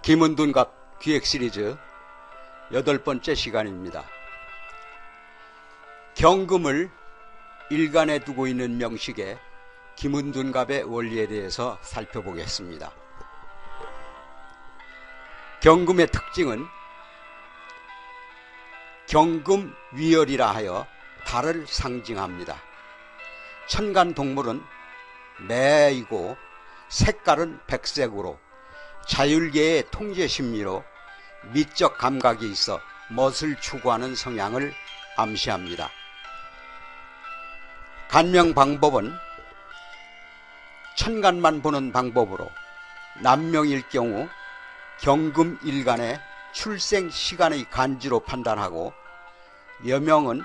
김은둔갑 기획 시리즈 8번째 시간입니다. 경금을 일간에 두고 있는 명식의 김은둔갑의 원리에 대해서 살펴보겠습니다. 경금의 특징은 경금위열이라 하여 달을 상징합니다. 천간 동물은 매이고 색깔은 백색으로 자율계의 통제 심리로 미적 감각이 있어 멋을 추구하는 성향을 암시합니다. 간명 방법은 천간만 보는 방법으로 남명일 경우 경금일간의 출생 시간의 간지로 판단하고 여명은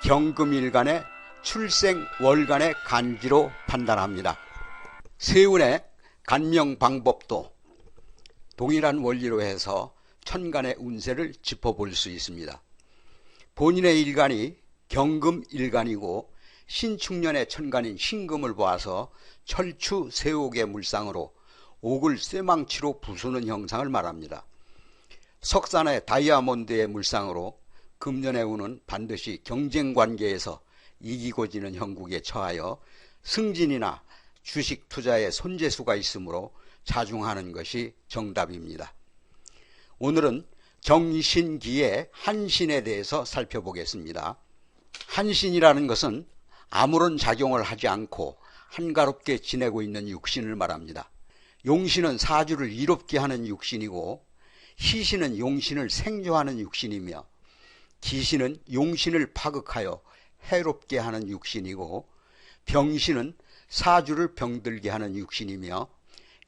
경금일간의 출생 월간의 간지로 판단합니다. 세운의 간명 방법도 동일한 원리로 해서 천간의 운세를 짚어볼 수 있습니다. 본인의 일간이 경금일간이고 신축년의 천간인 신금을 보아서 철추 세옥의 물상으로 옥을 쇠망치로 부수는 형상을 말합니다. 석산의 다이아몬드의 물상으로 금년의 운은 반드시 경쟁관계에서 이기고 지는 형국에 처하여 승진이나 주식 투자에 손재수가 있으므로 자중하는 것이 정답입니다. 오늘은 정신기의 한신에 대해서 살펴보겠습니다. 한신이라는 것은 아무런 작용을 하지 않고 한가롭게 지내고 있는 육신을 말합니다. 용신은 사주를 이롭게 하는 육신이고 희신은 용신을 생조하는 육신이며 기신은 용신을 파극하여 해롭게 하는 육신이고 병신은 사주를 병들게 하는 육신이며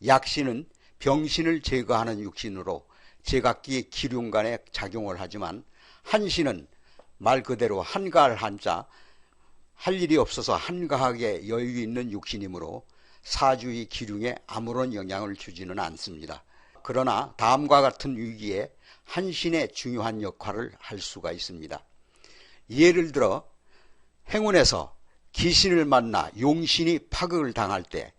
약신은 병신을 제거하는 육신으로 제각기의 기륭간에 작용을 하지만 한신은 말 그대로 한가할 한자, 할 일이 없어서 한가하게 여유 있는 육신이므로 사주의 기륭에 아무런 영향을 주지는 않습니다. 그러나 다음과 같은 위기에 한신의 중요한 역할을 할 수가 있습니다. 예를 들어 행운에서 기신을 만나 용신이 파극을 당할 때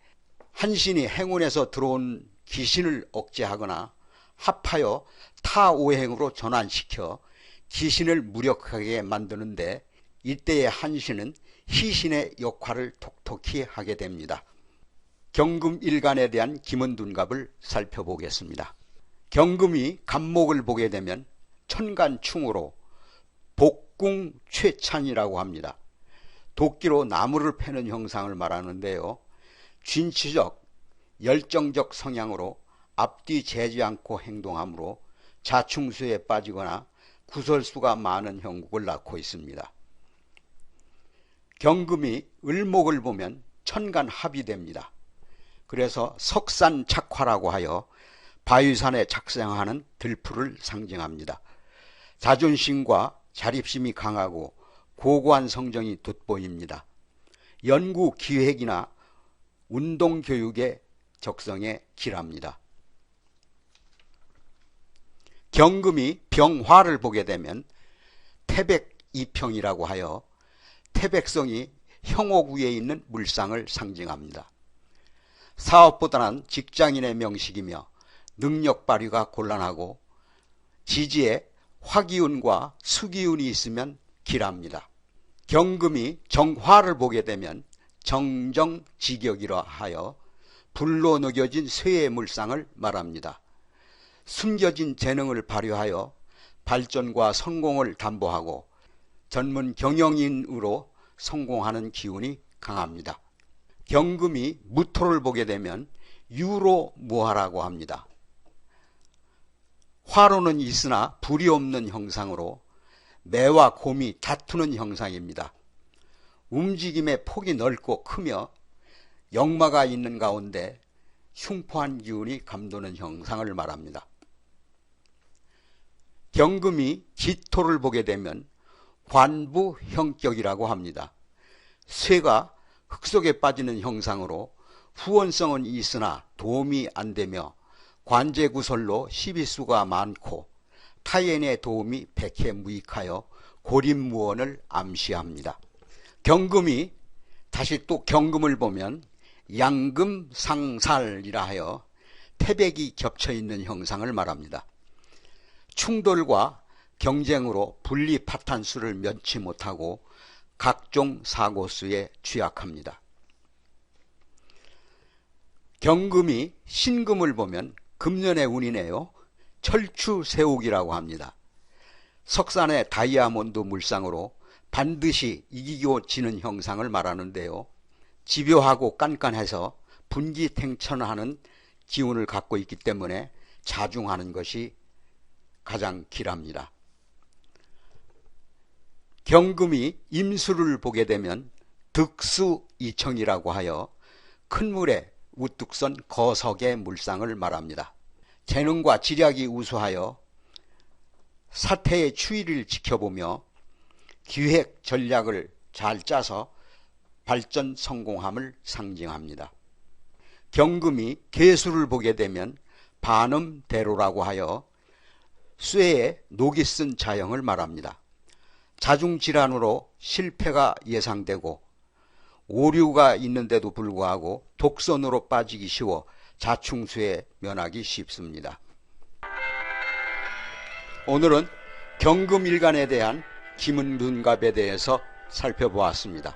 한신이 행운에서 들어온 기신을 억제하거나 합하여 타오행으로 전환시켜 기신을 무력하게 만드는데 이때의 한신은 희신의 역할을 톡톡히 하게 됩니다. 경금일간에 대한 김은둔갑을 살펴보겠습니다. 경금이 간목을 보게 되면 천간충으로 복궁최찬이라고 합니다. 도끼로 나무를 패는 형상을 말하는데요. 진취적, 열정적 성향으로 앞뒤 재지 않고 행동하므로 자충수에 빠지거나 구설수가 많은 형국을 낳고 있습니다. 경금이 을목을 보면 천간합이 됩니다. 그래서 석산착화라고 하여 바위산에 작생하는 들풀을 상징합니다. 자존심과 자립심이 강하고 고고한 성정이 돋보입니다. 연구 기획이나 운동교육의 적성에 길합니다. 경금이 병화를 보게 되면 태백이평이라고 하여 태백성이 형옥 위에 있는 물상을 상징합니다. 사업보다는 직장인의 명식이며 능력 발휘가 곤란하고 지지에 화기운과 수기운이 있으면 길합니다. 경금이 정화를 보게 되면 정정지격이라 하여 불로 녹여진 쇠의 물상을 말합니다. 숨겨진 재능을 발휘하여 발전과 성공을 담보하고 전문 경영인으로 성공하는 기운이 강합니다. 경금이 무토를 보게 되면 유로무화라고 합니다. 화로는 있으나 불이 없는 형상으로 매와 곰이 다투는 형상입니다. 움직임의 폭이 넓고 크며 역마가 있는 가운데 흉포한 기운이 감도는 형상을 말합니다. 경금이 기토를 보게 되면 관부형격이라고 합니다. 쇠가 흙 속에 빠지는 형상으로 후원성은 있으나 도움이 안 되며 관제구설로 시비수가 많고 타인의 도움이 백해무익하여 고립무원을 암시합니다. 경금이 다시 또 경금을 보면 양금상살이라 하여 태백이 겹쳐 있는 형상을 말합니다. 충돌과 경쟁으로 분리 파탄수를 면치 못하고 각종 사고수에 취약합니다. 경금이 신금을 보면 금년의 운이네요. 철추세옥이라고 합니다. 석산의 다이아몬드 물상으로 반드시 이기고 지는 형상을 말하는데요. 집요하고 깐깐해서 분기탱천하는 기운을 갖고 있기 때문에 자중하는 것이 가장 길합니다. 경금이 임수를 보게 되면 득수이청이라고 하여 큰 물에 우뚝 선 거석의 물상을 말합니다. 재능과 지략이 우수하여 사태의 추이를 지켜보며 기획 전략을 잘 짜서 발전 성공함을 상징합니다. 경금이 계수를 보게 되면 반음대로라고 하여 쇠에 녹이 쓴 자형을 말합니다. 자중질환으로 실패가 예상되고 오류가 있는데도 불구하고 독선으로 빠지기 쉬워 자충수에 면하기 쉽습니다. 오늘은 경금일간에 대한 기문둔갑에 대해서 살펴보았습니다.